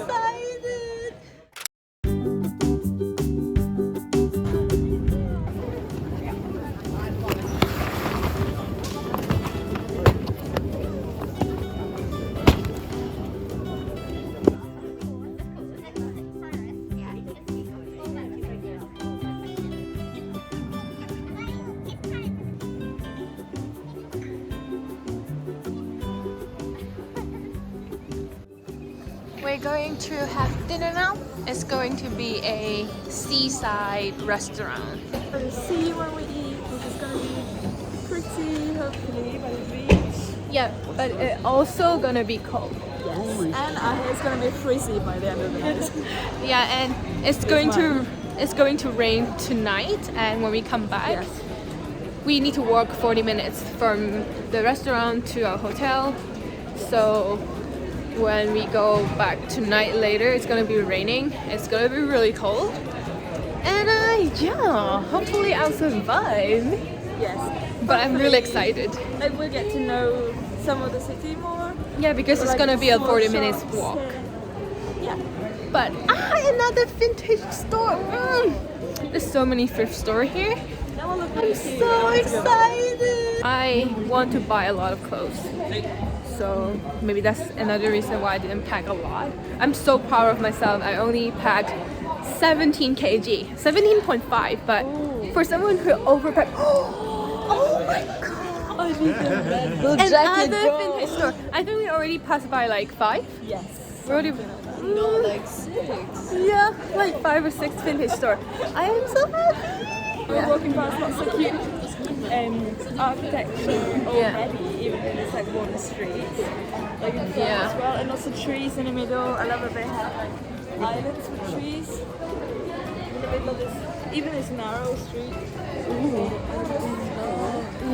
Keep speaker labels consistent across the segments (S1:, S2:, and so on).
S1: excited! We're going to have dinner now. It's going to be a seaside restaurant.
S2: We'll see when we eat, which is going to be pretty, hopefully, by the beach.
S1: Yeah, but it's also gonna be cold.
S2: Yes. And I hear it's going to be frizzy by the end of the night.
S1: Yeah, and it's going to rain tonight, and when we come back,
S2: Yes.
S1: we need to walk 40 minutes from the restaurant to our hotel. So when we go back tonight later, it's gonna be raining. It's gonna be really cold, and yeah, hopefully I'll survive.
S2: Yes.
S1: But I'm really excited.
S2: Like we'll get to know some of the city more.
S1: Yeah, because it's
S2: Like
S1: gonna be a
S2: small
S1: 40 minutes
S2: shops
S1: walk.
S2: and- Yeah.
S1: But another vintage store. There's so many thrift store here.
S2: That will look
S1: I'm
S2: really cute.
S1: so
S2: I want to go back.
S1: excited. I want to buy a lot of clothes. So maybe that's another reason why I didn't pack a lot. I'm so proud of myself. I only packed 17 kg, 17.5, but for someone who overpacked, oh my god!
S2: I need the red little jacket.
S1: Another vintage store. I think we already passed by like 5.
S2: Yes.
S1: We already,
S2: No, like 6.
S1: yeah, like 5 or 6 vintage store. I am so happy.
S2: We're walking past lots of cute architecture already, even if it's like one street. Like in front
S1: Yeah.
S2: as well, and lots of trees in the middle. I love that they have like islands with trees in the middle of this, even this narrow street.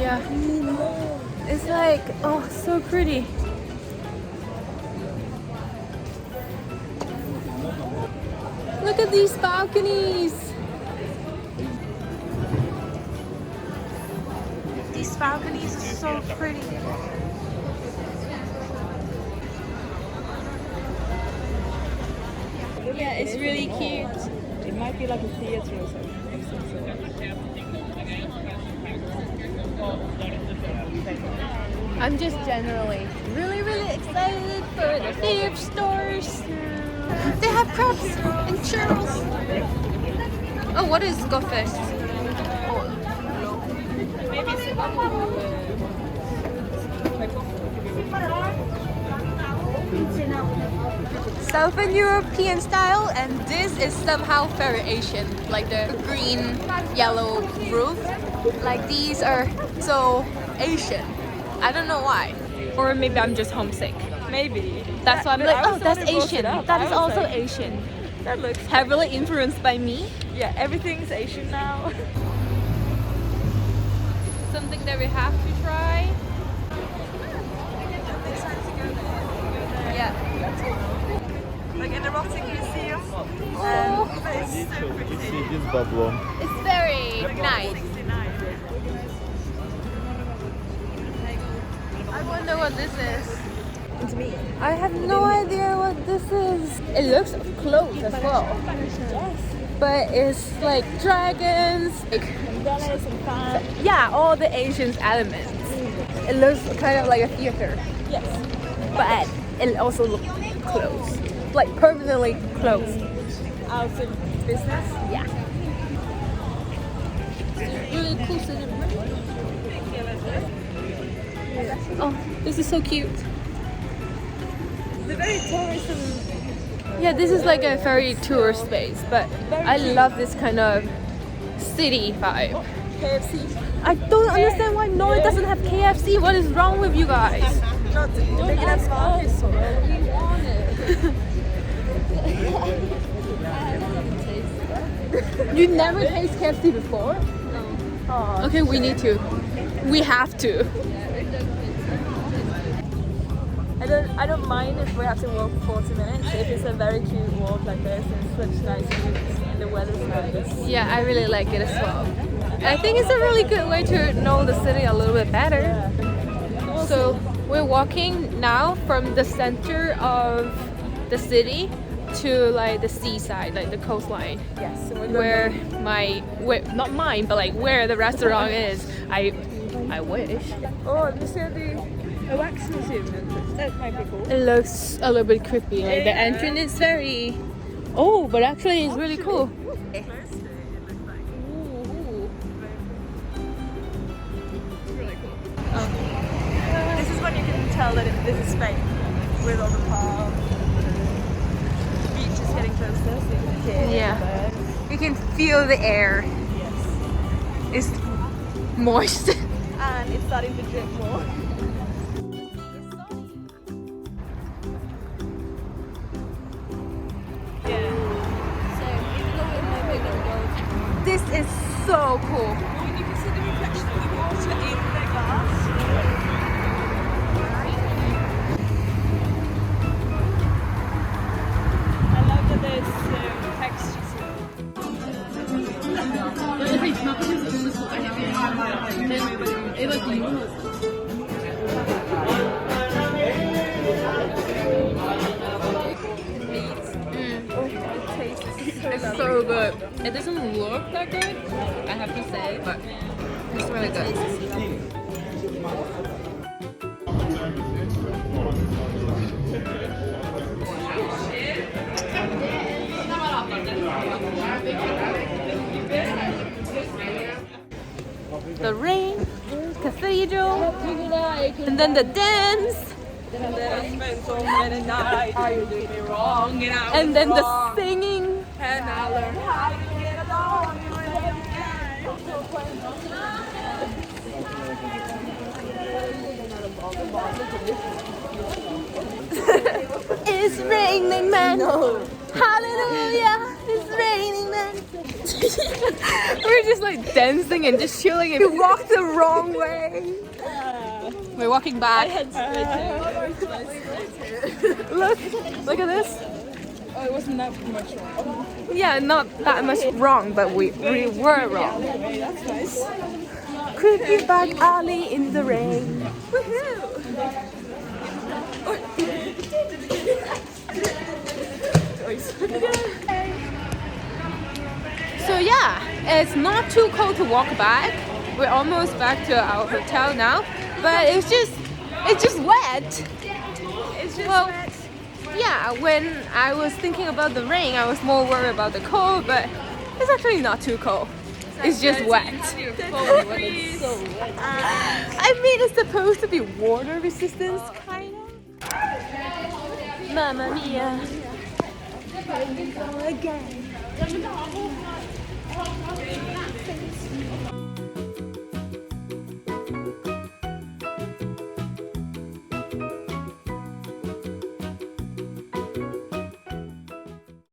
S1: Yeah. It's like, oh, so pretty. Look at these balconies. These balconies are so pretty.
S2: Yeah, it's really cute. It might be like a theatre or something.
S1: I'm just generally really excited for the thrift stores. They have crabs and churros. Oh, what is Goffest?
S2: Maybe it's
S1: Southern European style, and this is somehow very Asian, like the green, yellow roof. Like these are so Asian. I don't know why. Or maybe I'm just homesick.
S2: maybe.
S1: That's why I'm
S2: But
S1: like,
S2: I was
S1: oh,
S2: the
S1: that's
S2: one who brought it
S1: Asian.
S2: up.
S1: That
S2: I
S1: is
S2: was
S1: also
S2: like,
S1: Asian.
S2: That looks
S1: Heavily influenced by me.
S2: Yeah, everything's Asian now.
S1: Something that we have to try. Yeah.
S2: Like an erotic museum.
S1: Oh,
S2: But it's so pretty.
S3: This bubble.
S1: it's very nice.
S2: 69.
S1: I wonder what this is.
S2: It's me.
S1: I have no idea what this is. It looks close as well.
S2: Yes.
S1: But it's like dragons. Like,
S2: Umbrellas and fans.
S1: yeah, all the Asian elements. It looks kind of like a theater.
S2: Yes.
S1: But it also looks closed. Like permanently closed.
S2: Out of business.
S1: Yeah. Really cool city. Oh, this is so cute.
S2: They're very tourism.
S1: Yeah, this is like a very tourist space, but I love this kind of city vibe.
S2: KFC.
S1: I don't understand why no, it doesn't have KFC. What is wrong with you guys?
S2: Not big enough markets for it.
S1: We want it. You never taste KFC before?
S2: No.
S1: Oh, okay, we need to. We have to.
S2: I don't mind if we have to walk 40 minutes if it's a very cute walk like this and such nice views and the weather's nice.
S1: Yeah, I really like it as well. I think it's a really good way to know the city a little bit better.
S2: Yeah.
S1: So we're walking now from the center of the city to like the seaside, like the coastline.
S2: Yes. So
S1: Where not mine, but like where the restaurant is. I wish.
S2: Oh, let me see the wax museum entrance. That might be cool.
S1: It looks a little bit creepy. Like the entrance is very. Oh, but actually it's really cool.
S2: This is when you can tell that this is Spain, with all the palms. The beach is getting closer, so you can hear
S1: Yeah.
S2: the birds.
S1: You can feel the air.
S2: Yes.
S1: It's moist.
S2: And it's starting to drip more. Yeah. So even though we're moving on the road,
S1: This is so cool.
S2: you can see the reflection of the water in the glass. I love that there's textures.
S1: It's so good. It doesn't look that good, I have to say, but it's really good. The rain, cathedral, and then the dance,
S2: And then I spent so many nights, you did me wrong, and I
S1: and then
S2: was
S1: the
S2: wrong.
S1: singing.
S2: And I learned how to get along.
S1: It's raining, man. Hallelujah, it's raining, man. We're just like dancing and just chilling, and we walked the wrong way. We're walking back. Look at this.
S2: Oh, it wasn't that much wrong.
S1: Yeah, not that much wrong, but we were wrong.
S2: Okay, that's nice.
S1: Creepy back alley in the rain. So yeah, it's not too cold to walk back. We're almost back to our hotel now, but it's just wet.
S2: It's just
S1: Well,
S2: wet.
S1: yeah, when I was thinking about the rain, I was more worried about the cold, but it's actually not too cold. It's just wet. I mean, it's supposed to be water resistance, kind of. Mamma mia. Again.